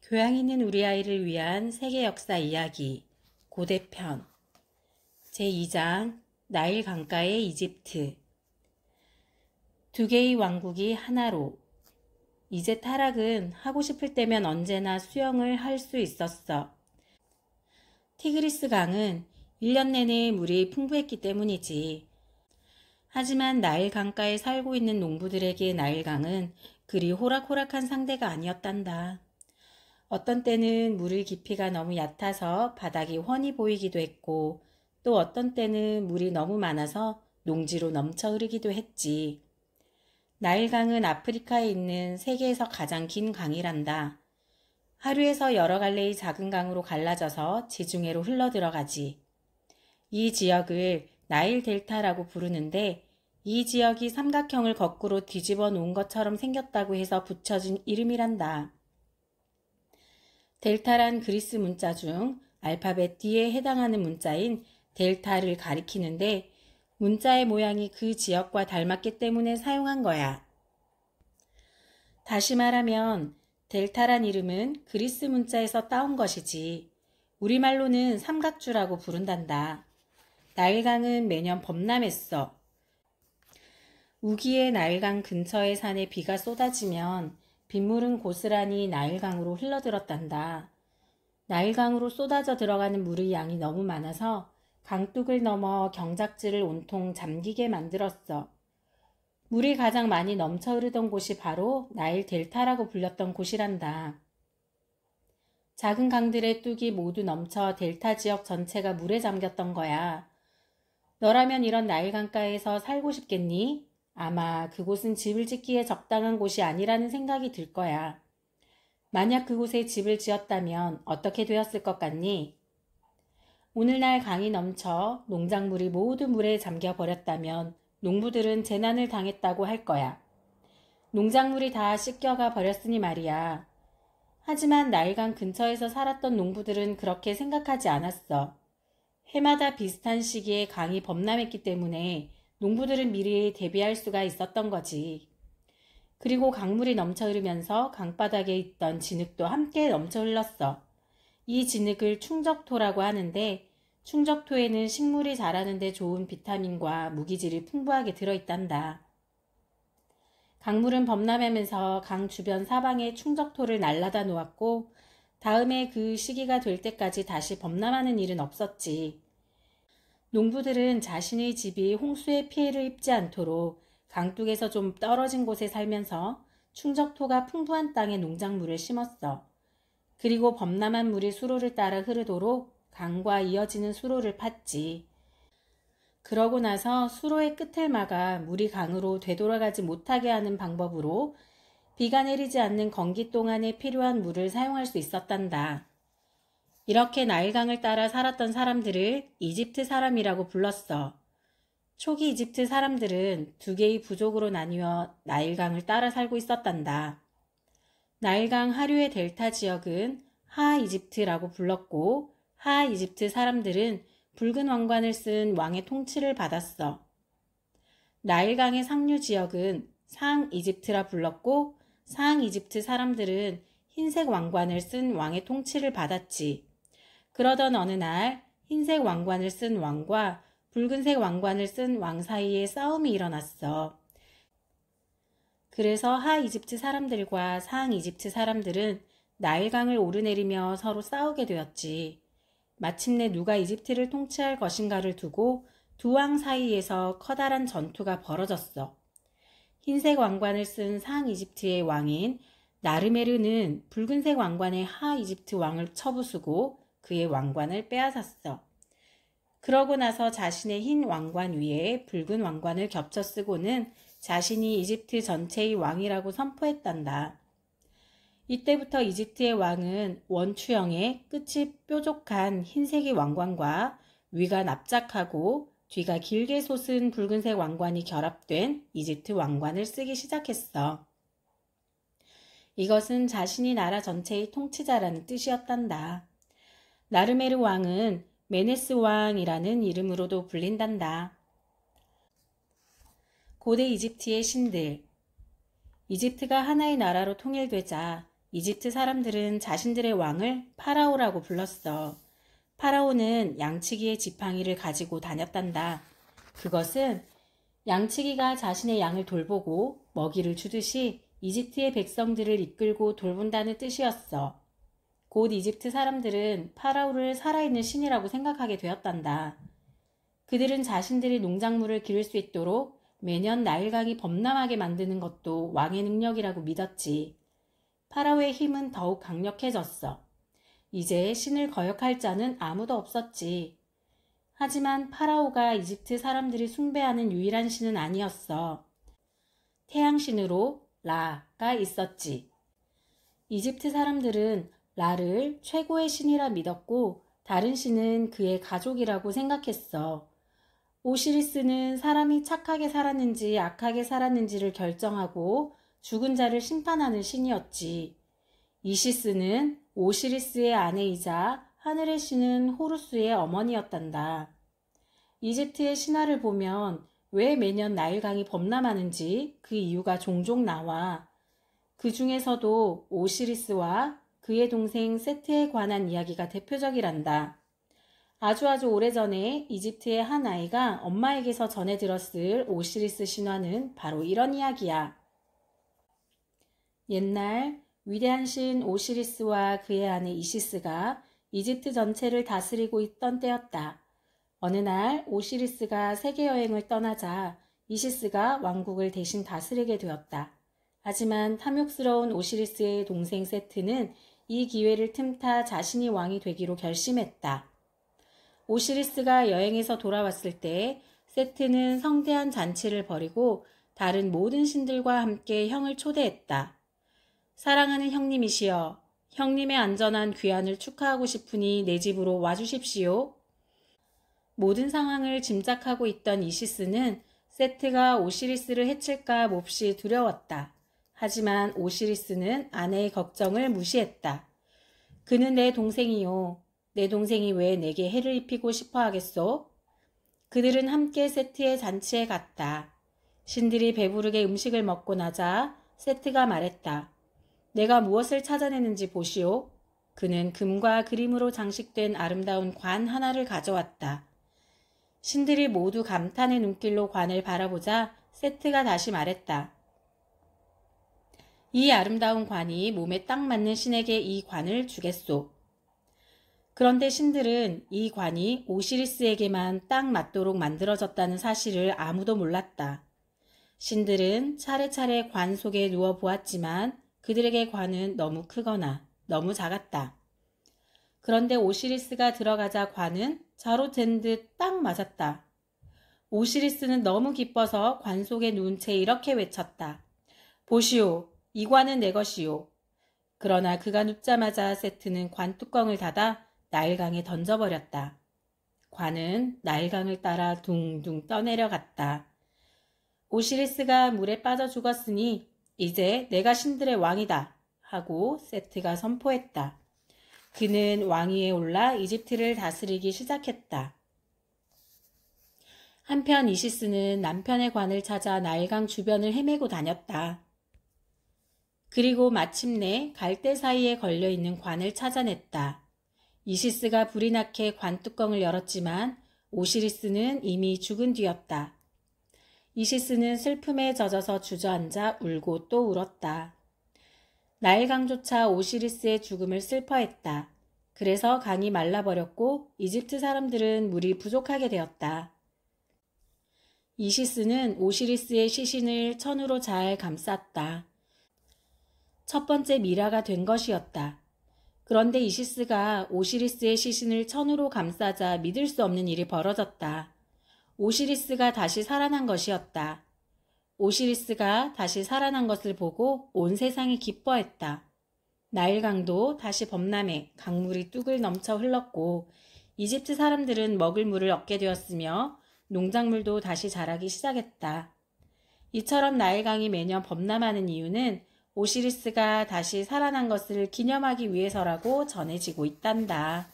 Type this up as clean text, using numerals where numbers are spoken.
교양 있는 우리 아이를 위한 세계 역사 이야기 고대편 제2장 나일 강가의 이집트. 두 개의 왕국이 하나로. 이제 타락은 하고 싶을 때면 언제나 수영을 할 수 있었어. 티그리스 강은 1년 내내 물이 풍부했기 때문이지. 하지만 나일 강가에 살고 있는 농부들에게 나일 강은 그리 호락호락한 상대가 아니었단다. 어떤 때는 물의 깊이가 너무 얕아서 바닥이 훤히 보이기도 했고, 또 어떤 때는 물이 너무 많아서 농지로 넘쳐 흐르기도 했지. 나일강은 아프리카에 있는 세계에서 가장 긴 강이란다. 하류에서 여러 갈래의 작은 강으로 갈라져서 지중해로 흘러들어가지. 이 지역을 나일 델타라고 부르는데, 이 지역이 삼각형을 거꾸로 뒤집어 놓은 것처럼 생겼다고 해서 붙여진 이름이란다. 델타란 그리스 문자 중 알파벳 D에 해당하는 문자인 델타를 가리키는데 문자의 모양이 그 지역과 닮았기 때문에 사용한 거야. 다시 말하면 델타란 이름은 그리스 문자에서 따온 것이지. 우리말로는 삼각주라고 부른단다. 나일강은 매년 범람했어. 우기의 나일강 근처의 산에 비가 쏟아지면 빗물은 고스란히 나일강으로 흘러들었단다. 나일강으로 쏟아져 들어가는 물의 양이 너무 많아서 강둑을 넘어 경작지를 온통 잠기게 만들었어. 물이 가장 많이 넘쳐 흐르던 곳이 바로 나일 델타라고 불렸던 곳이란다. 작은 강들의 뚝이 모두 넘쳐 델타 지역 전체가 물에 잠겼던 거야. 너라면 이런 나일강가에서 살고 싶겠니? 아마 그곳은 집을 짓기에 적당한 곳이 아니라는 생각이 들 거야. 만약 그곳에 집을 지었다면 어떻게 되었을 것 같니? 오늘날 강이 넘쳐 농작물이 모두 물에 잠겨 버렸다면 농부들은 재난을 당했다고 할 거야. 농작물이 다 씻겨가 버렸으니 말이야. 하지만 나일강 근처에서 살았던 농부들은 그렇게 생각하지 않았어. 해마다 비슷한 시기에 강이 범람했기 때문에 농부들은 미리 대비할 수가 있었던 거지. 그리고 강물이 넘쳐 흐르면서 강바닥에 있던 진흙도 함께 넘쳐 흘렀어. 이 진흙을 충적토라고 하는데 충적토에는 식물이 자라는 데 좋은 비타민과 무기질이 풍부하게 들어있단다. 강물은 범람하면서 강 주변 사방에 충적토를 날라다 놓았고 다음에 그 시기가 될 때까지 다시 범람하는 일은 없었지. 농부들은 자신의 집이 홍수의 피해를 입지 않도록 강둑에서 좀 떨어진 곳에 살면서 충적토가 풍부한 땅에 농작물을 심었어. 그리고 범람한 물이 수로를 따라 흐르도록 강과 이어지는 수로를 팠지. 그러고 나서 수로의 끝을 막아 물이 강으로 되돌아가지 못하게 하는 방법으로 비가 내리지 않는 건기 동안에 필요한 물을 사용할 수 있었단다. 이렇게 나일강을 따라 살았던 사람들을 이집트 사람이라고 불렀어. 초기 이집트 사람들은 두 개의 부족으로 나뉘어 나일강을 따라 살고 있었단다. 나일강 하류의 델타 지역은 하하 이집트라고 불렀고 하하 이집트 사람들은 붉은 왕관을 쓴 왕의 통치를 받았어. 나일강의 상류 지역은 상 이집트라 불렀고 상 이집트 사람들은 흰색 왕관을 쓴 왕의 통치를 받았지. 그러던 어느 날 흰색 왕관을 쓴 왕과 붉은색 왕관을 쓴 왕 사이에 싸움이 일어났어. 그래서 하 이집트 사람들과 상 이집트 사람들은 나일강을 오르내리며 서로 싸우게 되었지. 마침내 누가 이집트를 통치할 것인가를 두고 두 왕 사이에서 커다란 전투가 벌어졌어. 흰색 왕관을 쓴 상 이집트의 왕인 나르메르는 붉은색 왕관의 하 이집트 왕을 쳐부수고 그의 왕관을 빼앗았어. 그러고 나서 자신의 흰 왕관 위에 붉은 왕관을 겹쳐 쓰고는 자신이 이집트 전체의 왕이라고 선포했단다. 이때부터 이집트의 왕은 원추형의 끝이 뾰족한 흰색의 왕관과 위가 납작하고 뒤가 길게 솟은 붉은색 왕관이 결합된 이집트 왕관을 쓰기 시작했어. 이것은 자신이 나라 전체의 통치자라는 뜻이었단다. 나르메르 왕은 메네스 왕이라는 이름으로도 불린단다. 고대 이집트의 신들. 이집트가 하나의 나라로 통일되자 이집트 사람들은 자신들의 왕을 파라오라고 불렀어. 파라오는 양치기의 지팡이를 가지고 다녔단다. 그것은 양치기가 자신의 양을 돌보고 먹이를 주듯이 이집트의 백성들을 이끌고 돌본다는 뜻이었어. 곧 이집트 사람들은 파라오를 살아있는 신이라고 생각하게 되었단다. 그들은 자신들이 농작물을 기를 수 있도록 매년 나일강이 범람하게 만드는 것도 왕의 능력이라고 믿었지. 파라오의 힘은 더욱 강력해졌어. 이제 신을 거역할 자는 아무도 없었지. 하지만 파라오가 이집트 사람들이 숭배하는 유일한 신은 아니었어. 태양신으로 라가 있었지. 이집트 사람들은 라를 최고의 신이라 믿었고 다른 신은 그의 가족이라고 생각했어. 오시리스는 사람이 착하게 살았는지 악하게 살았는지를 결정하고 죽은 자를 심판하는 신이었지. 이시스는 오시리스의 아내이자 하늘의 신은 호루스의 어머니였단다. 이집트의 신화를 보면 왜 매년 나일강이 범람하는지 그 이유가 종종 나와. 그 중에서도 오시리스와 그의 동생 세트에 관한 이야기가 대표적이란다. 아주 오래전에 이집트의 한 아이가 엄마에게서 전해 들었을 오시리스 신화는 바로 이런 이야기야. 옛날 위대한 신 오시리스와 그의 아내 이시스가 이집트 전체를 다스리고 있던 때였다. 어느 날 오시리스가 세계 여행을 떠나자 이시스가 왕국을 대신 다스리게 되었다. 하지만 탐욕스러운 오시리스의 동생 세트는 이 기회를 틈타 자신이 왕이 되기로 결심했다. 오시리스가 여행에서 돌아왔을 때 세트는 성대한 잔치를 벌이고 다른 모든 신들과 함께 형을 초대했다. 사랑하는 형님이시여, 형님의 안전한 귀환을 축하하고 싶으니 내 집으로 와주십시오. 모든 상황을 짐작하고 있던 이시스는 세트가 오시리스를 해칠까 몹시 두려웠다. 하지만 오시리스는 아내의 걱정을 무시했다. 그는 내 동생이요. 내 동생이 왜 내게 해를 입히고 싶어 하겠소? 그들은 함께 세트의 잔치에 갔다. 신들이 배부르게 음식을 먹고 나자 세트가 말했다. 내가 무엇을 찾아내는지 보시오. 그는 금과 그림으로 장식된 아름다운 관 하나를 가져왔다. 신들이 모두 감탄의 눈길로 관을 바라보자 세트가 다시 말했다. 이 아름다운 관이 몸에 딱 맞는 신에게 이 관을 주겠소. 그런데 신들은 이 관이 오시리스에게만 딱 맞도록 만들어졌다는 사실을 아무도 몰랐다. 신들은 차례차례 관 속에 누워 보았지만 그들에게 관은 너무 크거나 너무 작았다. 그런데 오시리스가 들어가자 관은 자로 잰 듯 딱 맞았다. 오시리스는 너무 기뻐서 관 속에 누운 채 이렇게 외쳤다. 보시오, 이 관은 내 것이오. 그러나 그가 눕자마자 세트는 관 뚜껑을 닫아 나일강에 던져버렸다. 관은 나일강을 따라 둥둥 떠내려갔다. 오시리스가 물에 빠져 죽었으니 이제 내가 신들의 왕이다 하고 세트가 선포했다. 그는 왕위에 올라 이집트를 다스리기 시작했다. 한편 이시스는 남편의 관을 찾아 나일강 주변을 헤매고 다녔다. 그리고 마침내 갈대 사이에 걸려있는 관을 찾아냈다. 이시스가 불이 나게 관 뚜껑을 열었지만 오시리스는 이미 죽은 뒤였다. 이시스는 슬픔에 젖어서 주저앉아 울고 또 울었다. 나일강조차 오시리스의 죽음을 슬퍼했다. 그래서 강이 말라버렸고 이집트 사람들은 물이 부족하게 되었다. 이시스는 오시리스의 시신을 천으로 잘 감쌌다. 첫 번째 미라가 된 것이었다. 그런데 이시스가 오시리스의 시신을 천으로 감싸자 믿을 수 없는 일이 벌어졌다. 오시리스가 다시 살아난 것이었다. 오시리스가 다시 살아난 것을 보고 온 세상이 기뻐했다. 나일강도 다시 범람해 강물이 뚝을 넘쳐 흘렀고 이집트 사람들은 먹을 물을 얻게 되었으며 농작물도 다시 자라기 시작했다. 이처럼 나일강이 매년 범람하는 이유는 오시리스가 다시 살아난 것을 기념하기 위해서라고 전해지고 있단다.